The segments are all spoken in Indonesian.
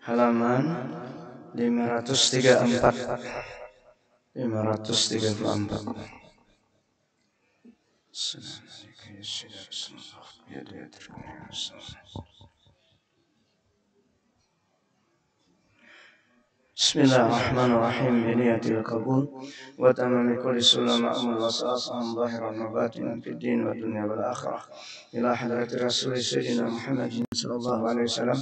Halaman 534. 534. Bismillahirrahmanirrahim. Biniyatil qabul wa tamami kulli sulam ma'mul wasa'asan zahiran wa batinan fid din wa dunya wal akhirah ila hadrati rasul sayyidina Muhammadin sallallahu alaihi wasallam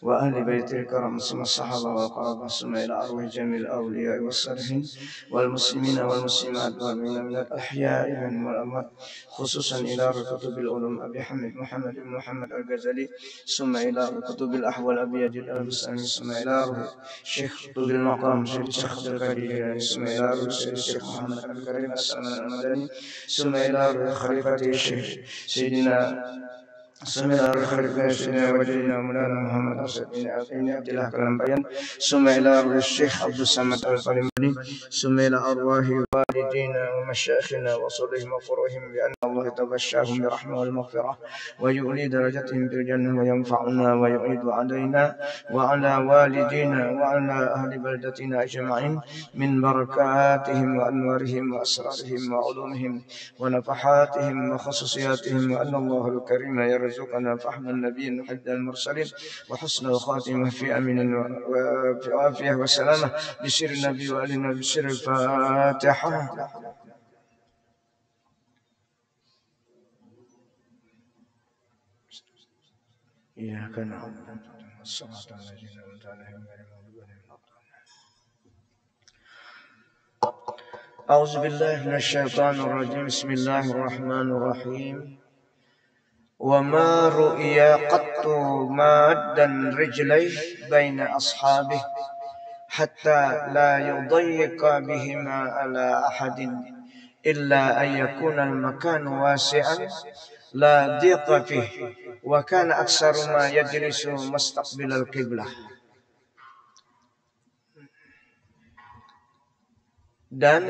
wa ahli baitil karam summa sahaba wal qarabah summa ila arwah jamil awliya was salihin wal muslimina wal muslimat wal mu'minat ahya'i minhum wal amwat khususan ila kutubil ulum Abi Hamid Muhammad bin Muhammad al-Ghazali summa ila kutubil ahwal Abi Yazid al-Bustami summa ila Syekh Tubil Maqam Syekh Abdul Qadir summa ila Syekh Muhammad al-Karim as-Salman al-Madani summa ila khalifati Syekh Sayyidina Sumila Khalifah Sayyidina Wajidina Mulana Muhammad Al-Sadini Abdillah Kalampayan Summa ila Syekh Abdul Samad Al-Falimani Summa ila arwahi walidina wa masyayikhina wa sulihim wa furuhim bi anna Allah tabashshahum bi rahmah wal maghfirah wa yu'li darajatihim bil jannah wa yanfa'una wa yu'idu alaina wa ala walidina wa ala ahli baldatina ajma'in min barakatihim wa anwarihim wa asrarihim wa ulumihim wa nafahatihim wa khususiyatihim wa anna Allah al-Karim يرزقنا فهم النبي وحد المرسلين وحسن الخاتمة في أمن وفي عافية وسلامة بسر النبي وآلنا بسر الفاتحة. إياك نعبد والصراط الذين أنعمت عليهم غير المغضوب عليهم ولا الضالين. أعوذ بالله من الشيطان الرجيم. بسم الله الرحمن الرحيم. وما رؤيا قط مادا رجليه بين أصحابه حتى لا يضيق بهما على أحد إلا أن يكون المكان واسعا لا ضيق فيه وكان أكثر ما يجلس مستقبل القبلة. Dan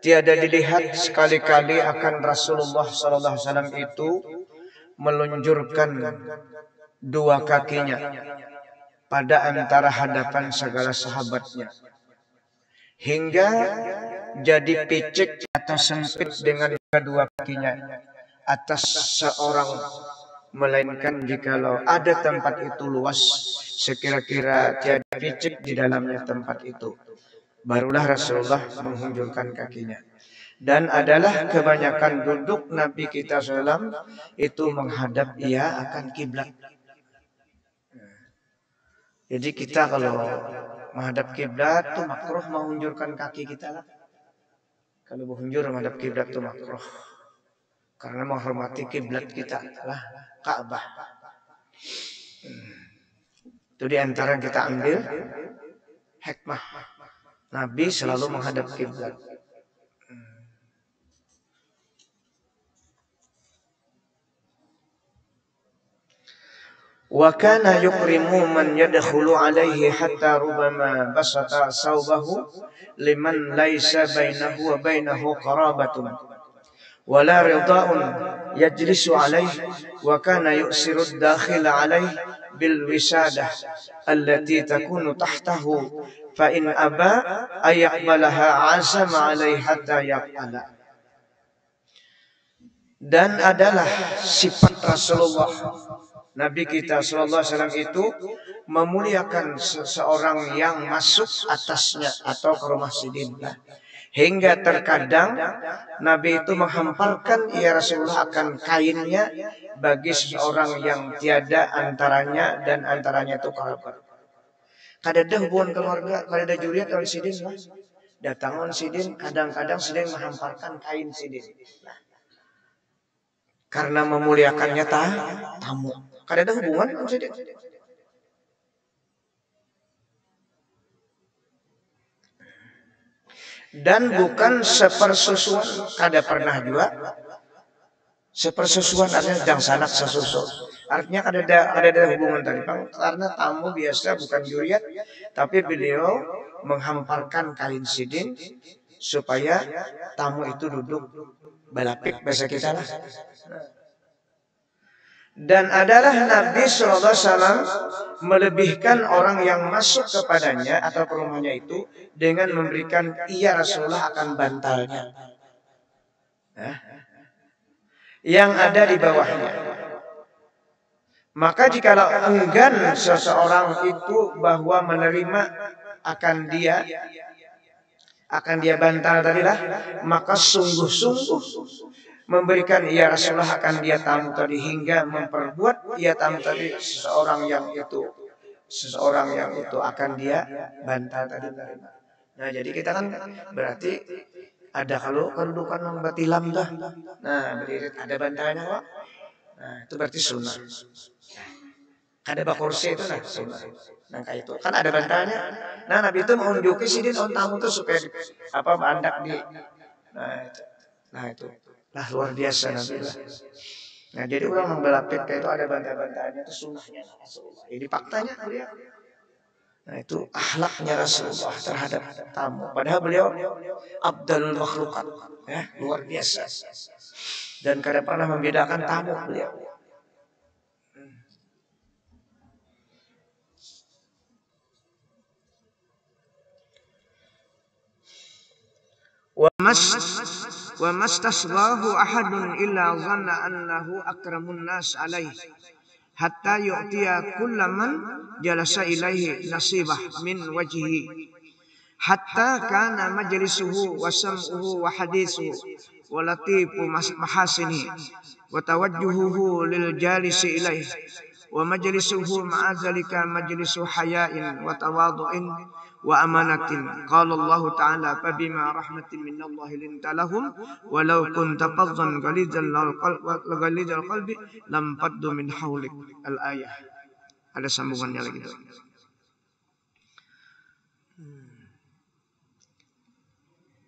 tiada dilihat sekali-kali akan Rasulullah SAW itu melunjurkan dua kakinya pada antara hadapan segala sahabatnya hingga jadi picik atau sempit dengan kedua kakinya atas seorang, melainkan jikalau ada tempat itu luas sekira-kira tiada picik di dalamnya tempat itu, barulah Rasulullah menghunjurkan kakinya. Dan adalah kebanyakan duduk Nabi kita SAW itu menghadap ia akan kiblat. Jadi kita kalau menghadap kiblat tuh makruh menghunjurkan kaki kita lah. Kalau menghunjur menghadap kiblat tuh makruh, karena menghormati kiblat kita adalah Ka'bah. Itu di antara yang kita ambil hikmah. Nabi selalu menghadap kiblat. Wa kana yukrimu man yadkhulu alaihi hatta rubama basata sawbahu liman laisa bainahu wa bainahu qarabatun wa la rida'un yajlisu alaihi wa kana yusiru ad-dakhil alaihi bil wisadah allati takunu tahtahu fa in aba ayaqbalaha azama alaihi hatta yaqala. Dan adalah sifat Rasulullah Nabi kita sallallahu alaihi wasallam itu memuliakan seseorang yang masuk atasnya atau ke rumah sidinnya, hingga terkadang Nabi itu menghamparkan ya Rasulullah akan kainnya bagi seseorang yang tiada antaranya dan antaranya itu kerabat. Kadada hubungan keluarga, kadada juriat oleh sidin lah. Datangan sidin, kadang-kadang sidin menghamparkan kain sidin. Karena memuliakannya tamu. Kadada hubungan dengan sidin. Dan bukan sepersusuan, kada pernah juga. Sepersusuan artinya sedang sanak sesusu. Artinya ada hubungan tadi, karena tamu biasa bukan juriat, tapi beliau menghamparkan kain sidin supaya tamu itu duduk balapik bahasa kita lah. Dan adalah Nabi SAW melebihkan orang yang masuk kepadanya atau ke rumahnya itu dengan memberikan iya Rasulullah akan bantalnya yang ada di bawahnya. Maka jikalau enggan seseorang itu bahwa menerima akan dia bantal tadilah, maka sungguh-sungguh memberikan ya Rasulullah akan dia tamu tadi hingga memperbuat ya tamu tadi seseorang yang itu akan dia bantal tadi. Nah jadi kita kan berarti ada kalau kedudukan membatilam dah. Nah berdiri ada bantalnya kok. Nah itu berarti sunnah. Ada kursi itu nah sunnah. Nah kayak itu kan ada bantalnya. Nah Nabi itu menunjuki sidin on tamu itu supaya bandak di. Nah itu. Lah luar biasa Nabi lah. Nah jadi orang membelapik kayak itu ada bantal-bantalnya itu sunnahnya Rasulullah. Ini faktanya beliau. Nah itu akhlaknya Rasulullah terhadap tamu. Padahal beliau abdalul makhlukat, ya luar biasa. Dan kada pernah membedakan tamu beliau. Wa mastasghahu ahadun illa dhanna annahu akramun nas alaihi hatta yu'tiya kullaman jalasa ilaihi nasibah min wajhihi hatta kana majlisuhu wa sam'uhu wa hadithuhu wa latifu mahasini wa tawajjuhuhu lil jalisi ilaihi wa majlisuhu ma'a zalika majlisu haya'in wa tawadhu'in wa amanatin. Qala Allah Ta'ala fabima rahmatin minallahi linta lahum walau kunta faddan ghalidhal qalbi lam faddu min haulik. Al-ayah. Ada sambungannya lagi tuh.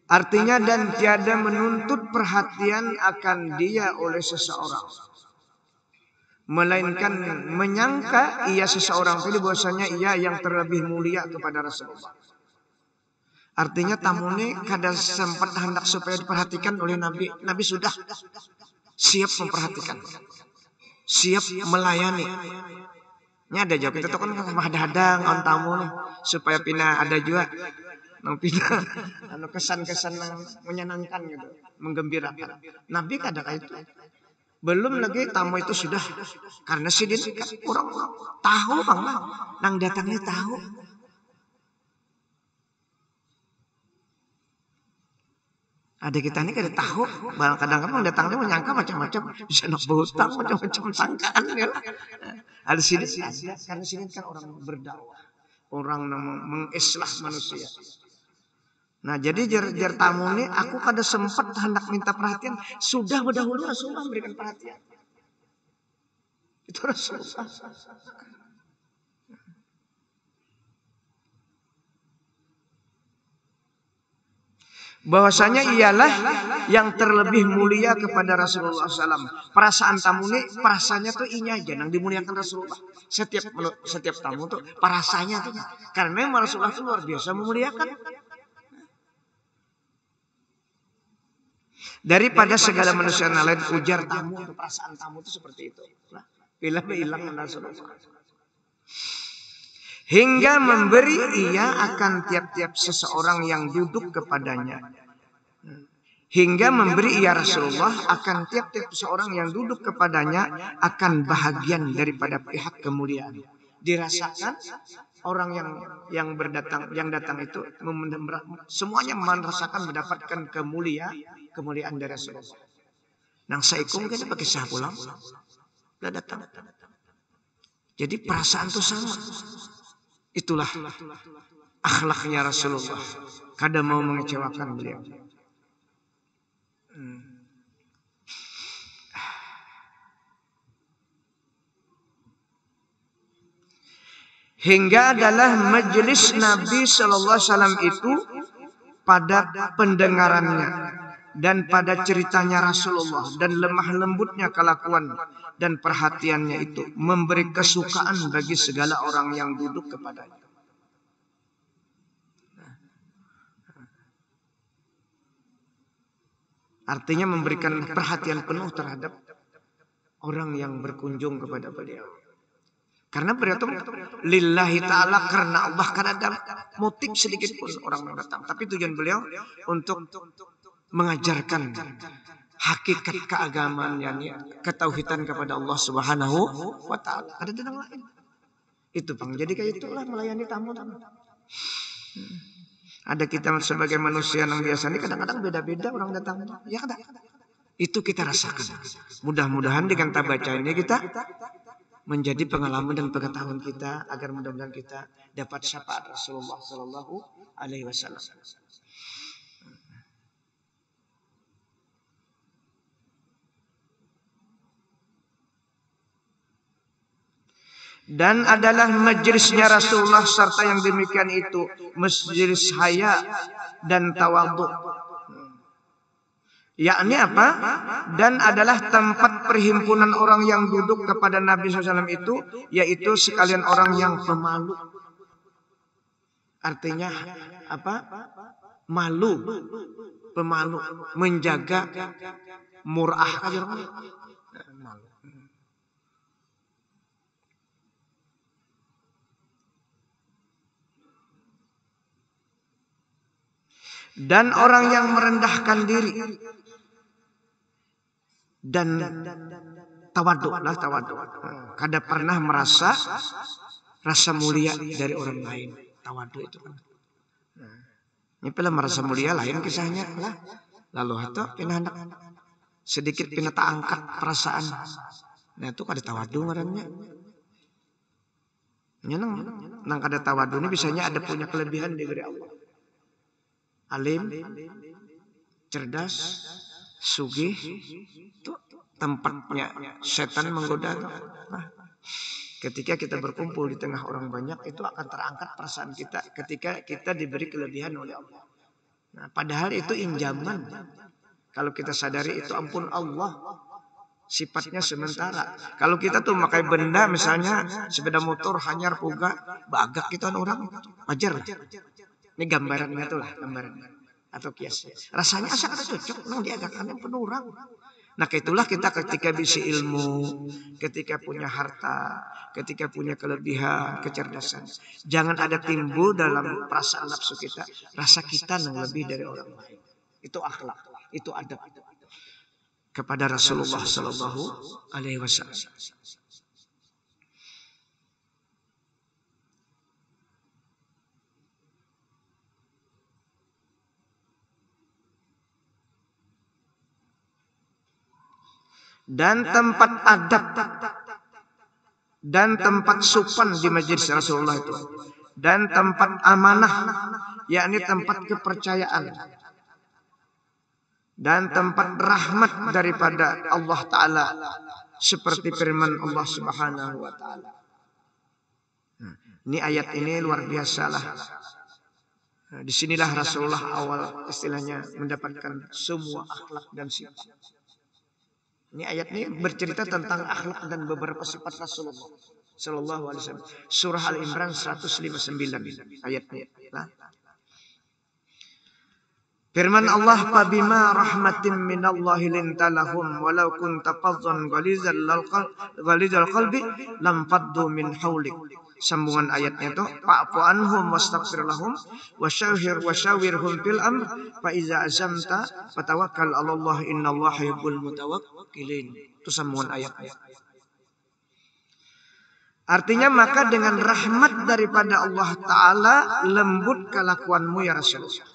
Artinya dan tiada menuntut perhatian akan dia oleh seseorang, melainkan menyangka ia seseorang tadi bahwasanya ia yang terlebih mulia kepada Rasulullah. Artinya tamu ini kada sempat hendak supaya diperhatikan oleh Nabi. Nabi sudah siap memperhatikan, siap melayani. Ini ada jawab itu kan hadang on tamu nih supaya pina ada juga pina kesan-kesan yang menyenangkan gitu, menggembirakan. Nabi kada kayak itu. Belum lagi tamu itu sudah karena sidin kan orang tahu bang nang datangnya tahu. Ada kita ini kada tahu, kadang-kadang datangnya menyangka macam-macam, bisa nak berhutang macam-macam sangkaan ya. Ada sidin karena sidin kan orang berdakwah, orang mengislah manusia. Nah jadi jar tamu ini aku kada sempat hendak minta perhatian, sudah berdahulu Rasulullah memberikan perhatian. Itu Rasulullah. Bahwasanya ialah yang terlebih mulia kepada Rasulullah SAW. Perasaan tamu ini perasaannya tuh ini aja, yang dimuliakan Rasulullah. Setiap tamu tuh perasaannya tuh, karena memang Rasulullah itu luar biasa memuliakan. Daripada segala manusia yang lain ujar tamu, perasaan tamu itu seperti itu. Nah, hilang Rasulullah. Hingga memberi ia akan tiap-tiap seseorang yang duduk kepadanya. Hingga memberi ia Rasulullah akan tiap-tiap seseorang yang duduk kepadanya akan bahagian daripada pihak kemuliaan. Dirasakan orang yang datang itu semuanya merasakan mendapatkan kemuliaan dari Rasulullah. Nang saikum kita pakai sah pulang, udah datang. Jadi perasaan itu sama. Itulah akhlaknya Rasulullah. Kada mau mengecewakan beliau. Hingga adalah majelis Nabi Sallallahu Alaihi Wasallam itu pada pendengarannya dan pada ceritanya Rasulullah dan lemah lembutnya kelakuan dan perhatiannya itu memberi kesukaan bagi segala orang yang duduk kepadanya. Artinya memberikan perhatian penuh terhadap orang yang berkunjung kepada beliau. Karena beliau itu lillahi ta'ala, karena Allah, karena ada motif sedikit pun orang yang datang. Tapi tujuan beliau untuk mengajarkan hakikat keagamaan, yakni ketauhidan kepada Allah Subhanahu wa taala. Ada yang lain. Itu Bang. Jadi kayak itulah melayani tamu. Ada kita sebagai manusia yang biasa ini kadang-kadang beda-beda orang datang. Ya kan? Itu kita rasakan. Mudah-mudahan dengan tabaca ini kita menjadi pengalaman dan pengetahuan kita agar mudah-mudahan kita dapat syafaat Rasulullah Sallallahu Alaihi Wasallam. Dan adalah majelisnya Rasulullah serta yang demikian itu majelis haya dan tawadhu. Yakni apa? Dan adalah tempat perhimpunan orang yang duduk kepada Nabi SAW itu, yaitu sekalian orang yang pemalu. Artinya apa? Malu, pemalu, menjaga murah. Malu. Dan orang yang merendahkan diri. Dan tawadhu. Kada pernah merasa rasa mulia dari orang lain. Tawadhu itu kan. Ini pula merasa mulia lain kisahnya lah. Lalu itu pindah sedikit pindah angkat perasaan. Nah itu kada tawadhu ngarannya. Nang kada tawadhu ini biasanya ada punya kelebihan dari Allah. Alim, cerdas, sugih, itu tempatnya setan menggoda. Nah, ketika kita berkumpul di tengah orang banyak, itu akan terangkat perasaan kita ketika kita diberi kelebihan oleh Allah. Nah, padahal itu injaman. Kalau kita sadari itu ampun Allah, sifatnya sementara. Kalau kita tuh pakai benda, misalnya sepeda motor, hanyar, puga, bagak kita orang, wajar lah. Ini gambarannya tuh lah, gambarannya atau kias. Rasanya asa kada cocok, nang diagakan yang penuh orang. Nah itulah kita ketika bisa ilmu, ketika punya harta, ketika punya kelebihan, kecerdasan. Jangan ada timbul dalam perasaan nafsu kita, rasa kita yang lebih dari orang lain. Itu akhlak, itu adab kepada Rasulullah Sallallahu Alaihi Wasallam. Dan tempat adab dan tempat sopan di majelis Rasulullah itu, dan tempat amanah, yakni tempat kepercayaan, dan tempat rahmat daripada Allah Ta'ala, seperti firman Allah Subhanahu Wa Ta'ala. Ini ayat ini luar biasa lah. Disinilah Rasulullah awal istilahnya mendapatkan semua akhlak dan sifat. Ini ayat ini bercerita tentang akhlak dan beberapa sifat Rasulullah Sallallahu Alaihi Wasallam. Surah Al-Imran 159 ayatnya. Nah. Firman Allah, "Fabima rahmatin minallahi lintalahum walau kunta faddan ghalizal qalbi lam faddu min haulik." Sambungan ayatnya itu, "Fa'fu anhum wastaghfir lahum wasyawirhum fil amr fa iza azamta fatawakkal 'alallah innallaha yuhibbul mutawakkilin." Itu sambungan ayatnya. Artinya maka dengan rahmat daripada Allah Ta'ala lembut kelakuanmu ya Rasulullah.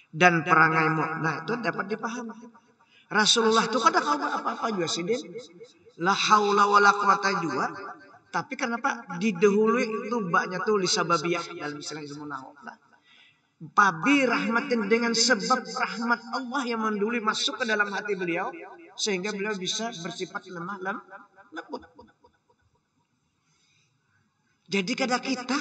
Dan perangaimu. Nah itu dapat dipahami. Rasulullah itu kada kau apa-apa juga sih Din. La haula wala quwata juga. Tapi kenapa didahului itu baknya tuh lisababiyah dalam istilah ilmu nahwu. Pabi rahmatin dengan sebab rahmat Allah yang menduli masuk ke dalam hati beliau sehingga beliau bisa bersifat lemah lembut. Jadi kada kita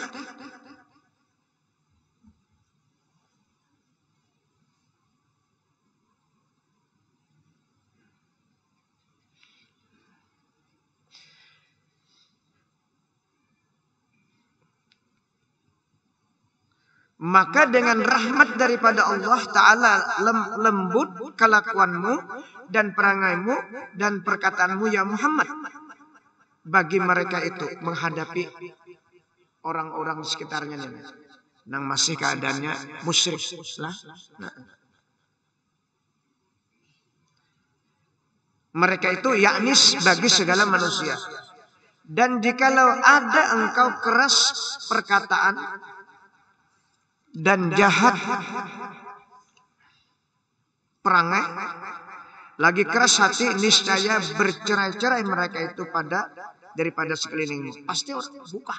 Maka dengan rahmat daripada Allah Ta'ala lembut kelakuanmu dan perangaimu dan perkataanmu ya Muhammad. Bagi mereka itu menghadapi orang-orang sekitarnya yang masih keadaannya musyrik lah. Mereka itu yaknis bagi segala manusia. Dan jikalau ada engkau keras perkataan dan jahat perangai, lagi keras hati, niscaya bercerai-cerai mereka itu daripada sekelilingmu. Pasti orang buka.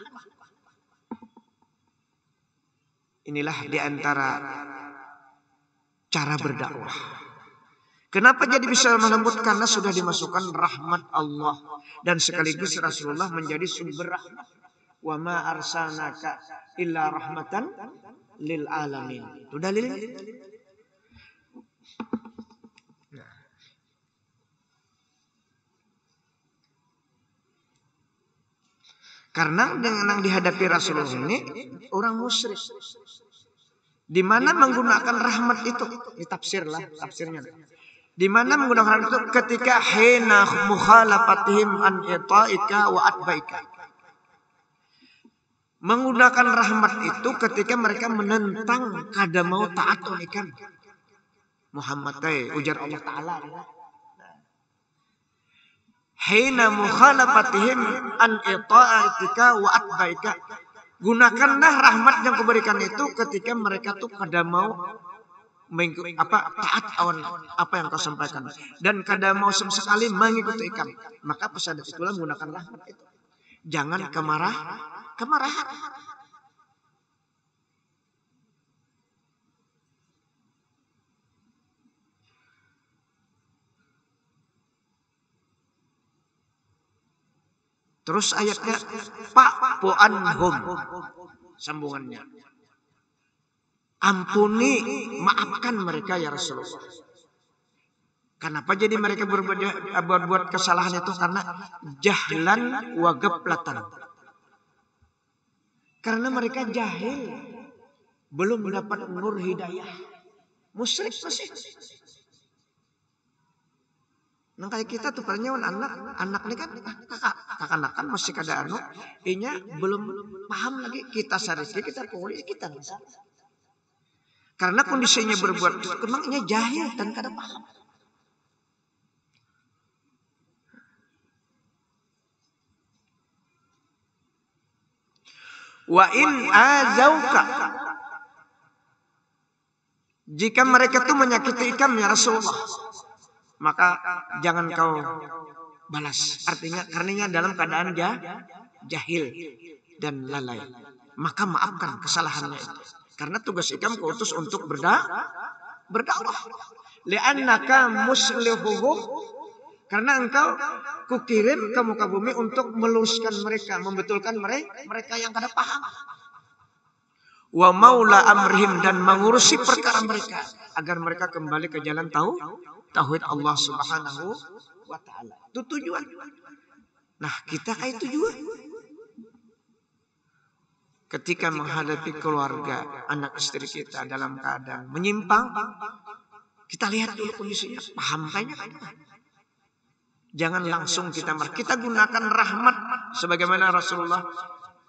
Inilah diantara cara berdakwah. Kenapa jadi bisa melembut? Karena sudah dimasukkan rahmat Allah. Dan sekaligus Rasulullah menjadi sumber rahmat. Wa ma arsalnaka illa rahmatan lil alamin. Itu dalilnya. Karena dengan yang dihadapi Rasulullah ini orang musyrik. Di mana menggunakan rahmat itu? Tafsirnya. Di mana menggunakan itu ketika hina mukhalafatihim an ita'ika wa atbaika. Menggunakan rahmat itu ketika mereka menentang kada mau taat olehkan Muhammad ujar Allah Ta'ala. Hina mukhalafatihim an ita'ika wa atbaika. Gunakanlah rahmat yang kuberikan itu ketika mereka tuh kada mau taat awan apa yang kau sampaikan dan kada mau sama sekali mengikuti ikam. Maka pesan itulah menggunakan rahmat itu. Jangan kemarahan. Terus ayatnya fa'fu anhum, sambungannya. Ampuni, maafkan mereka ya Rasulullah. Kenapa jadi mereka berbuat kesalahan itu? Karena jahlan wa gaplatan. Karena mereka jahil, belum mendapat nur hidayah. Musyrik masih. Nah kayak kita tuh pernyawan anak ini kan kakak kan masih kada inya belum paham lagi kita sarisi kita pulih kita bisa. Karena kondisinya berbuat kemangnya jahil dan kada paham. Wa in azauka, jika mereka tuh menyakiti ikam ya Rasulullah, maka jangan kau balas. Artinya karenanya dalam keadaan jahil dan lalai. Maka maafkan kesalahannya itu. Karena tugas ikam keutus untuk berdakwah. Li'annaka muslihuhum, karena engkau kukirim ke muka bumi untuk meluruskan mereka, membetulkan mereka yang kada paham. Wa maula amrihim, dan mengurusi perkara mereka agar mereka kembali ke jalan tauhid Allah Subhanahu wa taala. Itu tujuan. Nah, kita kayak tujuan. Ketika menghadapi keluarga, anak istri kita dalam keadaan menyimpang, kita lihat dulu kondisinya, paham kayaknya kan? Jangan langsung kita gunakan rahmat sebagaimana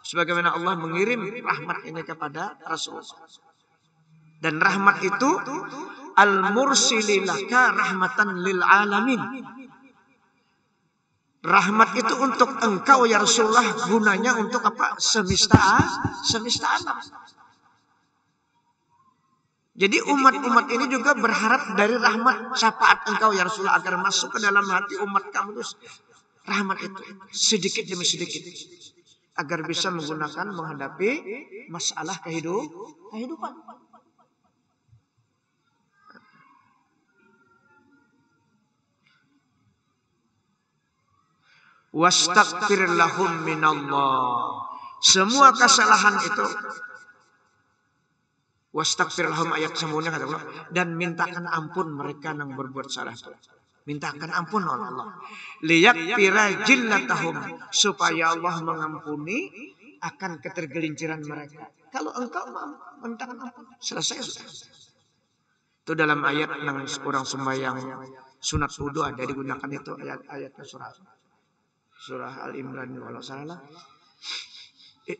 sebagaimana Allah mengirim rahmat ini kepada Rasulullah. Dan rahmat itu al-mursililaka rahmatan lil alamin. Rahmat itu untuk engkau ya Rasulullah, gunanya untuk apa? Semesta alam. Jadi umat-umat ini juga berharap dari rahmat syafaat engkau ya Rasulullah agar masuk ke dalam hati umat kamu itu rahmat itu sedikit demi sedikit agar bisa menghadapi masalah kehidupan. Wastaghfir lahum minallah. Semua kesalahan itu wastaghfir lahum, ayat sebelumnya kata Allah, dan mintakan ampun mereka yang berbuat salah. Mintakan ampun oleh Allah. Liyakfira jillatahum, supaya Allah mengampuni akan ketergelinciran mereka. Kalau engkau mintakan ampun, selesai sudah. Itu dalam ayat yang orang sembahyang sunat wudu ada digunakan itu ayat-ayatnya surah Al-Imran kalau salah.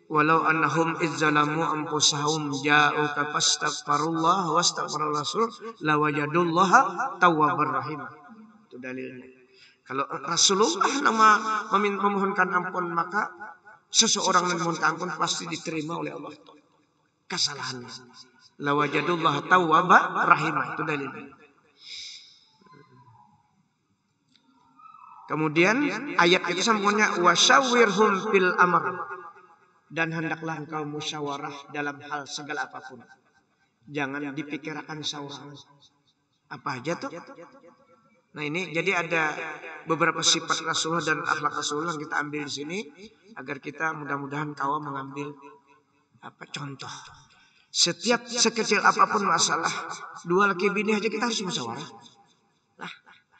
Walau annahum izzalamu anfusahum ja'uka fastaghfirullah wastaghfirur rasul lawajadullaha tawwabar rahim. Itu dalilnya. Kalau Rasulullah memohonkan ampun, maka seseorang yang memohonkan ampun pasti diterima oleh Allah kesalahannya. Lawajadullaha tawwabar rahim. Itu dalilnya. Kemudian ayat itu sambungnya wasyawirhum fil amr. Dan hendaklah engkau musyawarah dalam hal segala apapun. Jangan dipikirkan seorang. Apa aja tuh? Nah ini jadi ada beberapa sifat Rasulullah dan akhlak Rasulullah yang kita ambil di sini agar kita mudah-mudahan kau mengambil contoh. Setiap sekecil apapun masalah, dua laki bini aja kita harus musyawarah. Nah,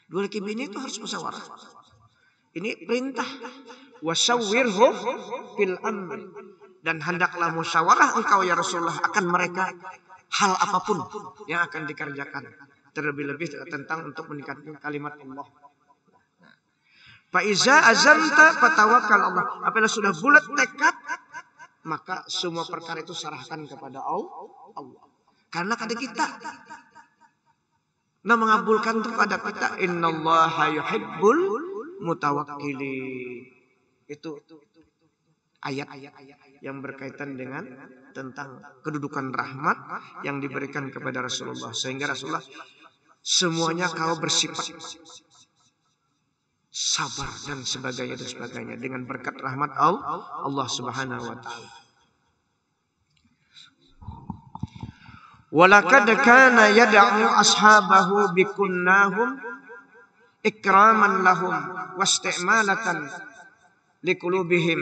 dua laki bini itu harus musyawarah. Ini perintah. Wasyawirhum fil amr. Dan hendaklah musyawarah engkau ya Rasulullah akan mereka hal apapun yang akan dikerjakan. Terlebih-lebih tentang untuk meningkatkan kalimat Allah. Fa iza azamta fatawakkal Allah. Apabila sudah bulat tekad, maka semua perkara itu serahkan kepada Allah. Karena kada kita mengabulkan kepada kita, innallaha yuhibbul mutawakkilin. Itu ayat yang berkaitan dengan tentang kedudukan rahmat yang diberikan kepada Rasulullah. Sehingga Rasulullah semuanya kau bersifat sabar dan sebagainya dengan berkat rahmat Allah Subhanahu wa taala. Walaqad kana yad'u ashabahu bikunnahum ikraman lahum wasti'malatan liqulubihim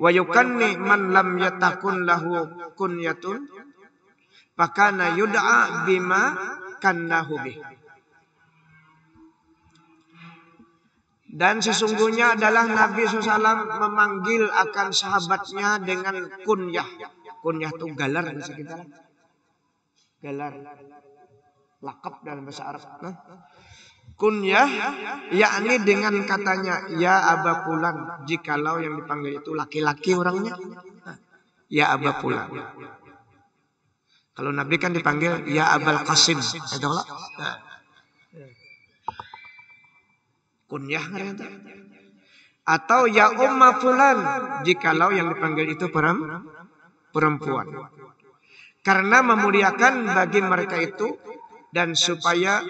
wa yukanni man lam yatakun lahu kunyatun fakana yud'a bima kannahu bih. Dan sesungguhnya adalah Nabi SAW memanggil akan sahabatnya dengan kunyah. Kunyah itu galar bahasa kita. Galar. Lakap dalam bahasa Arab. Kunyah yakni dengan katanya ya Aba Fulan, jikalau yang dipanggil itu laki-laki orangnya ya Aba Fulan. Kalau Nabi kan dipanggil ya Abul Qasim, kunyah atau ya Umma Fulan, jikalau yang dipanggil itu perempuan. Karena memuliakan bagi mereka itu dan supaya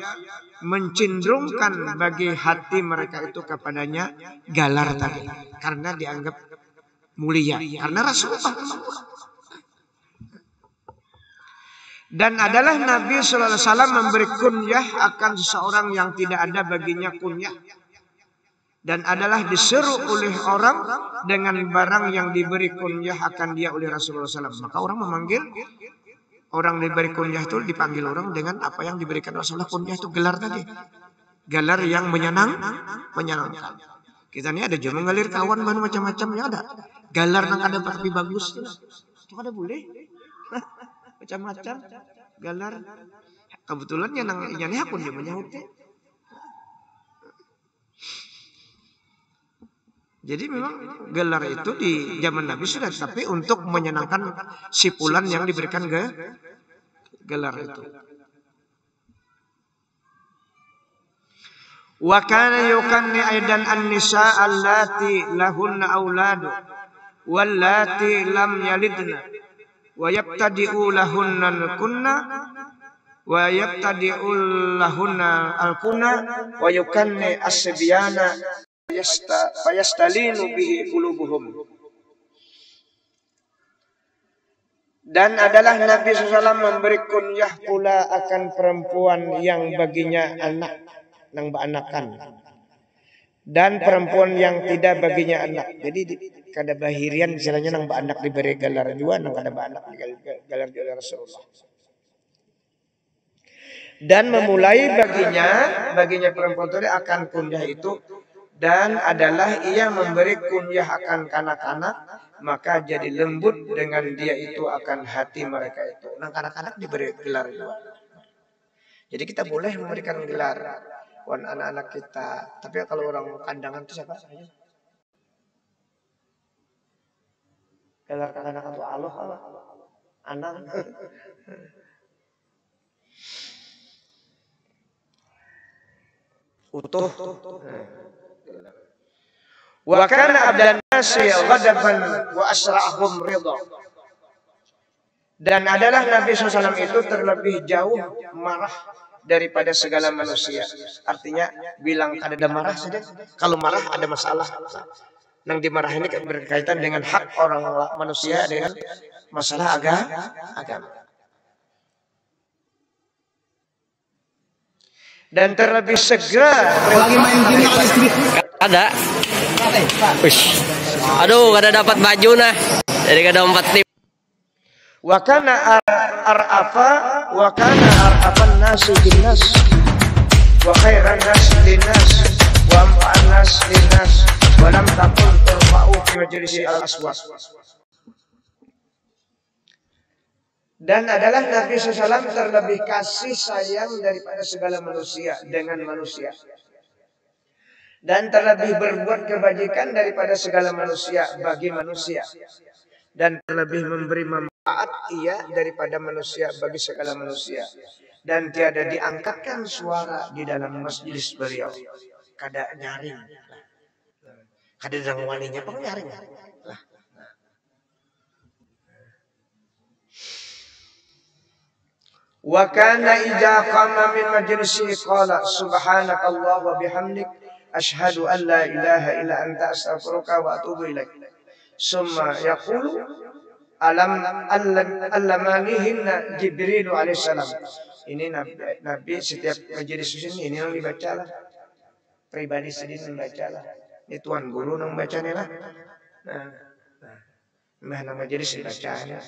mencenderungkan bagi hati mereka itu kepadanya galar tadi, karena dianggap mulia karena Rasulullah. Dan adalah Nabi sallallahu alaihi wasallam memberi kunyah akan seseorang yang tidak ada baginya kunyah, dan adalah diseru oleh orang dengan barang yang diberi kunyah akan dia oleh Rasulullah SAW. Maka orang memanggil orang diberi kunyah itu dipanggil orang dengan apa yang diberikan Rasulullah. Kunyah itu gelar tadi. Gelar yang menyenangkan. Kita ini ada juga mengalir kawan baru macam-macamnya ada. Gelar yang ada tapi bagus. Itu ada boleh. Macam-macam. Gelar. Kebetulan yang ini akun dia menyahutnya. Jadi memang gelar itu di zaman Nabi sudah, tapi untuk menyenangkan si fulan yang diberikan gelar itu. Wa kana yukanni aidan an-nisa allati lahunna auladu wallati lam yalidna wa yabtadi'u lahunna al-kunna wa yabtadi'u lahunna al-kunna wa yukanni as-sibyana fayastalinu bihi qulubuhum. Dan adalah Nabi SAW memberi kunyah pula akan perempuan yang baginya anak nang baanakan, dan perempuan yang tidak baginya anak. Jadi kada bahirian istilahnya nang baanak diberi gelar juga, nang kada baanak gelar oleh Rasulullah. Dan memulai baginya perempuan itu akan kunyah itu, dan adalah ia memberi kunyah akan kanak-kanak maka jadi lembut dengan dia itu akan hati mereka itu. Nah, anak-anak diberi gelar dua. Jadi kita boleh memberikan gelar buat anak-anak kita. Tapi kalau orang kandangan itu siapa? Gelar kandangan itu Allah apa? Anang. Utuh. Wa kana abdan nasi ghadaban wa asra'hum ridha. Dan adalah Nabi SAW itu terlebih jauh marah daripada segala manusia. Artinya bilang ada marah saja. Kalau marah ada masalah. Yang dimarah ini berkaitan dengan hak orang manusia dengan masalah agama. Dan terlebih segera ada. Ush. Aduh, gak ada dapat baju nah. Jadi gak ada 4 tim. Wa kana ar'afan nasi binnas wa khairan nas linnas wa amfa'an nas linnas wa lam takun turfa'u fi majlisi al-aswaq. Dan adalah Nabi SAW terlebih kasih sayang daripada segala manusia dengan manusia. Dan terlebih berbuat kebajikan daripada segala manusia bagi manusia. Dan terlebih memberi manfaat ia daripada manusia bagi segala manusia. Dan tiada diangkatkan suara di dalam majlis beliau. Kada nyaring. Kada dengan walinya pun nyaring. Wa kana idza qama min majlisi qala subhanakallah wa bihamdik asyhadu an la ilaha illa anta astaghfiruka wa atubu ilaik. Summa yaqulu allamanihinna Jibril alaihissalam. Ini Nabi setiap majelis ini yang dibacalah. Pribadi sendiri membacalah. Ini tuan guru yang membacanya lah. Nah majelis dibacanya.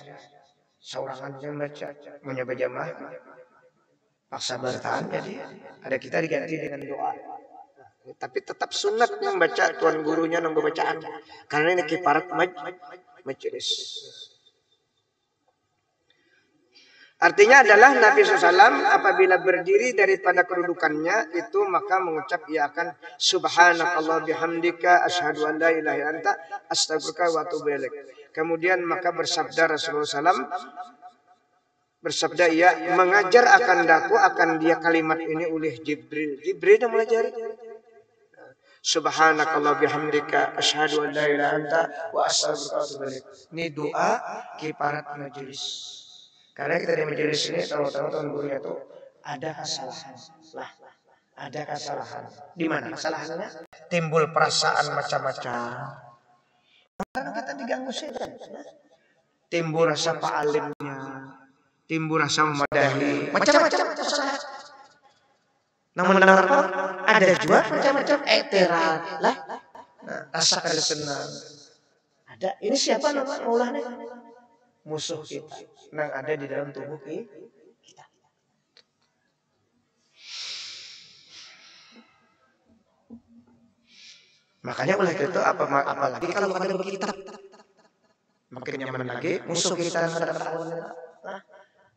Seorangan yang baca, menyebut jamaah, paksa bertahan jadi ada kita diganti dengan doa. Tapi tetap sunat yang baca tuan gurunya yang bacaan, karena ini kiparat majelis. Artinya adalah Nabi SAW apabila berdiri daripada kedudukannya itu maka mengucap ia akan subhanakallah bihamdika asyhadu an la ilaha illa anta astaghfiruka wa atubu ilaik. Kemudian maka bersabda Rasulullah SAW, bersabda ia mengajar akan daku akan dia kalimat ini oleh Jibril. Jibril yang melajari. Subhanakallah bihamdika asyhadu an la ilaha illa anta wa astaghfiruka wa atubu ilaik. Ini doa kiparat majelis. Karena kita di majelis ini tahu-tahu tuan gurunya itu ada kesalahan. Ada kesalahan. Di mana kesalahannya? Timbul perasaan macam-macam. Karena kita diganggu setan. Timbul rasa pa'alimnya, timbul rasa memadahi, macam-macam kesalahan. Namun ada juga macam-macam eteran lah. Rasa kada senang. Ada. Ini siapa nama maulahnya? Musuh kita yang ada di dalam tubuh kita. Makanya oleh itu apalagi kalau ada berkitab makin nyaman lagi musuh kita yang ada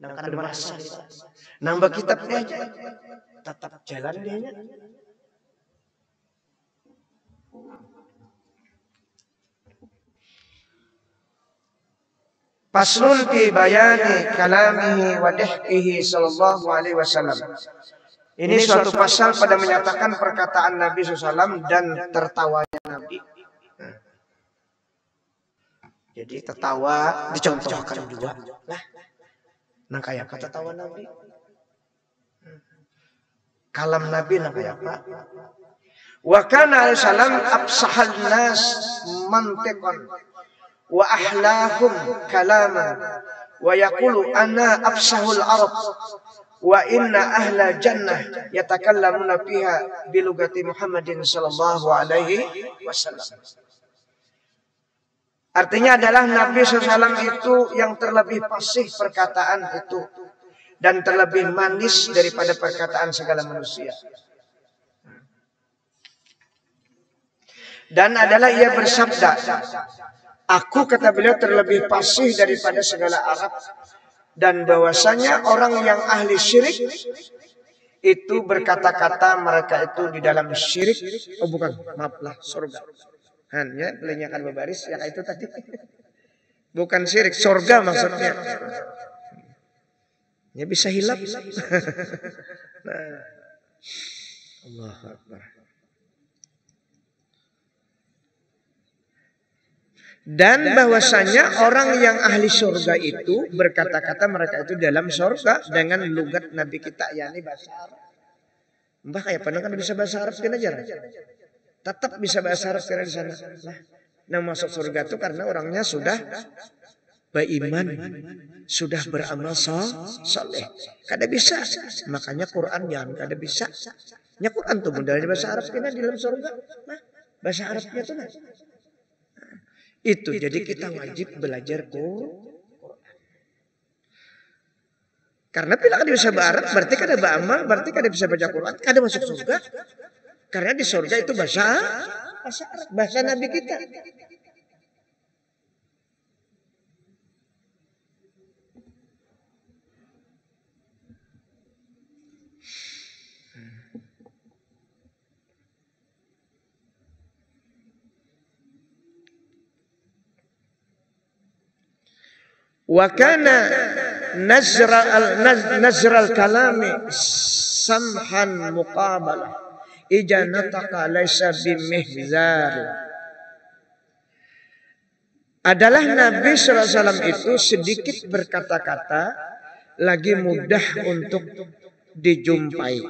nang kada merasa nang berkitab dia aja tetap jalan dia nya. Faslun fi bayani kalamihi wa dihkihi sallallahu alaihi wasallam. Ini suatu pasal pada menyatakan perkataan Nabi SAW dan tertawanya Nabi. Jadi tertawa dicontohkan juga. Nah kayak apa tertawa Nabi? Kalam Nabi nah kayak apa? Wa kana alaihi salam absahal nas mantiqan wa ahlahum kalaman wa yaqulu ana afsahul arab wa inna ahla jannah yatakallamuna fiha bilugati Muhammadin sallallahu alaihi wasallam. Artinya adalah Nabi SAW itu yang terlebih fasih perkataan itu dan terlebih manis daripada perkataan segala manusia. Dan adalah ia bersabda, Aku, kata beliau, terlebih fasih daripada segala Arab. Dan bahwasanya orang yang ahli syirik itu berkata-kata mereka itu di dalam syirik. Oh bukan, maaflah, surga. Hanya lenyakkan babaris yang itu tadi. Bukan syirik, surga maksudnya. Ya bisa hilap. Nah, Allahu Akbar. Dan bahwasanya orang yang ahli surga itu berkata-kata mereka itu dalam surga dengan lugat Nabi kita, yakni bahasa Arab. Mbah kayak pernah kan bisa bahasa Arab kan aja. Tetap bisa bahasa Arab karena di sana. Nah, masuk surga itu karena orangnya sudah beriman, sudah beramal saleh. Kada bisa. Makanya Quran yang kada bisa. Nya Quran tuh dari bahasa Arab kena di dalam surga. Nah, bahasa Arabnya tuh nah. Itu jadi kita wajib belajar Quran. Karena bila kada bisa bahasa Arab berarti kada beramal, berarti kada bisa baca Quran, kada masuk surga. Karena di surga itu bahasa Arab, bahasa Nabi kita. Wa kana nazral kalami samhan muqabalah ija nataka laysa bimihzar. Adalah Nabi SAW itu sedikit berkata-kata lagi mudah untuk dijumpai.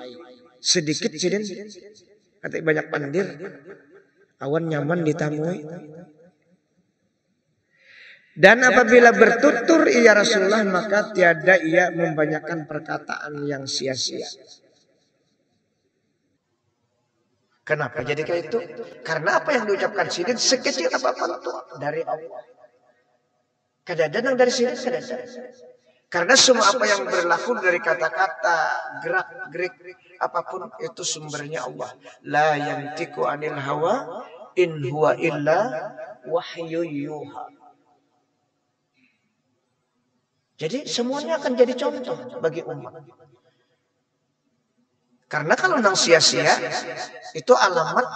Sedikit sidin kata banyak pandir awan nyaman ditamui. Dan apabila bertutur ia Rasulullah maka tiada ia membanyakan perkataan yang sia-sia. Kenapa jadi kayak itu? Karena apa yang diucapkan sidin sekecil apapun itu dari Allah. Kadang-kadang dari sidin kadang-kadang. Karena semua apa yang berlaku dari kata-kata, gerak-gerik apapun itu sumbernya Allah. La yantiqu anil hawa in huwa illa wahyu yuha. Jadi semuanya akan jadi contoh bagi umat. Karena kalau nang sia-sia itu alamat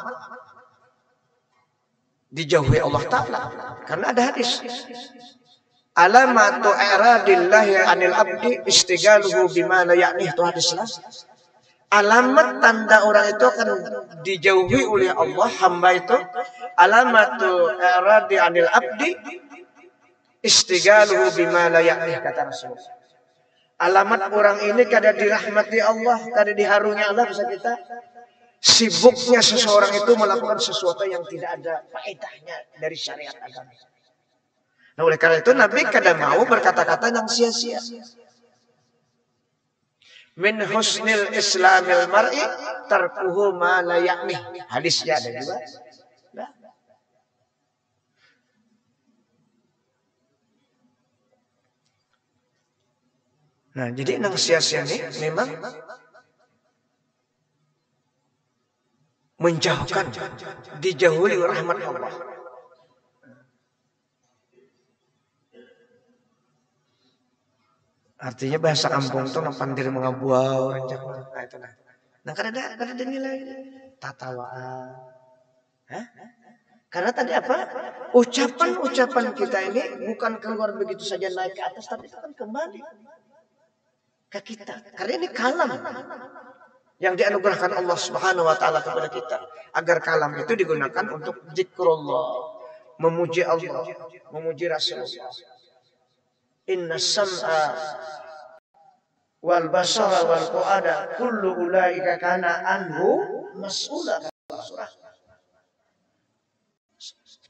dijauhi Allah Ta'ala. Karena ada hadis. Alamatu i'radillahi anil abdi istigaluhu bima la ya'nih, itu hadislah. Alamat tanda orang itu akan dijauhi oleh Allah, hamba itu. Alamatu i'radi anil abdi istigaluhu bima la ya'nih, kata Rasul. Alamat orang ini kada dirahmati Allah, kada diharungi Allah, bisa kita sibuknya seseorang itu melakukan sesuatu yang tidak ada faedahnya dari syariat agama. Nah, oleh karena itu Nabi kada mau berkata-kata yang sia-sia. Min husnil islamil mar'i tarkuhu ma la ya'nih. Hadisnya ada juga. Nah, jadi nang sia-sia ini memang menjauhkan, dijauhi rahmat Allah. Artinya bahasa kampung itu pandir mengabuau, nah itu nah. Nah, kada nilai tatawaan. Hah? Karena tadi apa? Ucapan kita ini bukan keluar begitu saja naik ke atas, tapi itu kan kembali ke kita. Karena ini kalam yang dianugerahkan Allah Subhanahu wa taala kepada kita. Agar kalam itu digunakan untuk zikrullah, memuji Allah, memuji Rasulullah. Inna sam'a wal basara wal fuada kullu ulaika kana anhu mas'ula.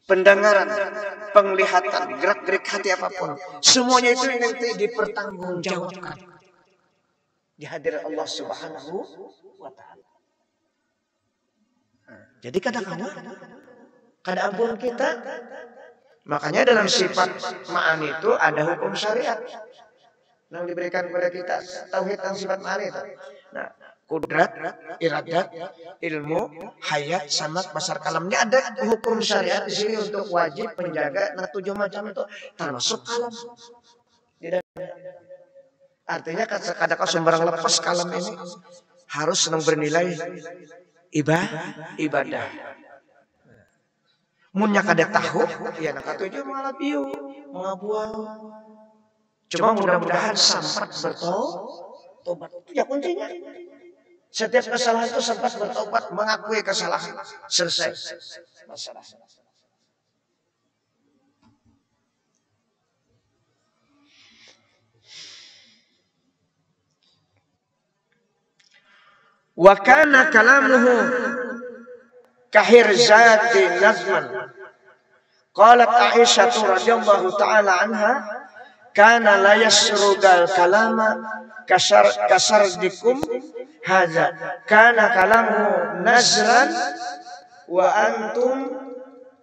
Pendengaran, penglihatan, gerak-gerik hati apapun, semuanya itu nanti dipertanggungjawabkan di hadirat Allah Subhanahu wa taala. Jadi kadang-kadang kada ampun kita. Makanya dalam sifat ma'ani itu ada hukum syariat yang diberikan kepada kita, tauhid dan sifat ma'ani itu. Nah, kudrat, iradat, ilmu, hayat, samat, basar, kalam. Ini ada hukum syariat di sini untuk wajib menjaga 7 macam itu termasuk kalam. Tidak. Artinya kadang sembarang lepas kalam ini harus senang bernilai ibadah. Munya kada tahu, ya nak tujuh malah piu, mengabuang. Cuma mudah-mudahan sempat bertobat. Itu ya kuncinya. Setiap kesalahan itu sempat bertobat, mengakui kesalahan, selesai masalah. Wa kana kalamuhu kahirzati nazman. Qalat Aisyah radhiyallahu ta'ala anha, kana la yasrudal kalama kasardikum hadza. Kana kalamu nazran wa antum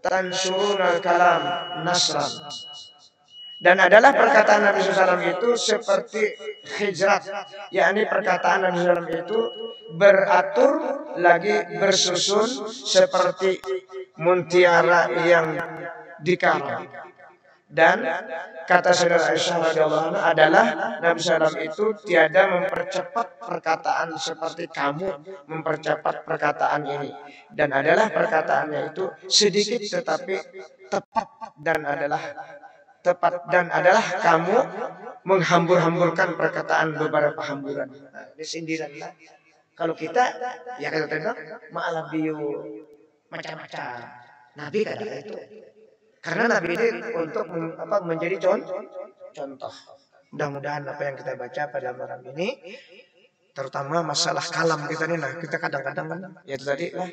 tansuruna kalam nasran. Dan adalah perkataan Nabi SAW itu seperti hijrat, yakni perkataan Nabi SAW itu beratur lagi bersusun seperti mutiara yang dikarang. Dan kata saudara Aisyah radhiyallahu anha adalah Nabi SAW itu tiada mempercepat perkataan seperti kamu mempercepat perkataan ini. Dan adalah perkataannya itu sedikit tetapi tepat dan adalah kamu menghambur-hamburkan perkataan beberapa hamburan. Nah, ini sindiran. Kalau kita, ya kita bilang, ma'alabiyu macam-macam. Nabi kadang itu. Karena Nabi ini untuk menjadi contoh. Mudah-mudahan apa yang kita baca pada malam ini, terutama masalah kalam kita ini, nah kita kadang-kadang kan, ya itu tadi lah,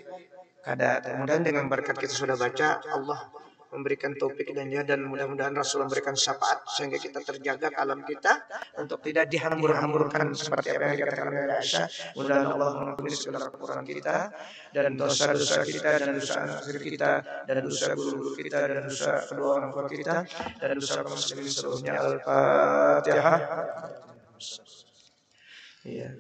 mudah-mudahan dengan berkat kita sudah baca, Allah memberikan taufik dan mudah-mudahan Rasul memberikan syafaat sehingga kita terjaga kalam kita untuk tidak dihambur-hamburkan seperti apa yang dikatakan oleh Aisyah. Mudah-mudahan Allah mengampuni segala kekurangan kita dan dosa-dosa kita dan dosa anak kita dan dosa guru-guru kita dan dosa kedua orang tua kita dan dosa kaum muslimin seluruhnya. Al-Fatihah. Iya.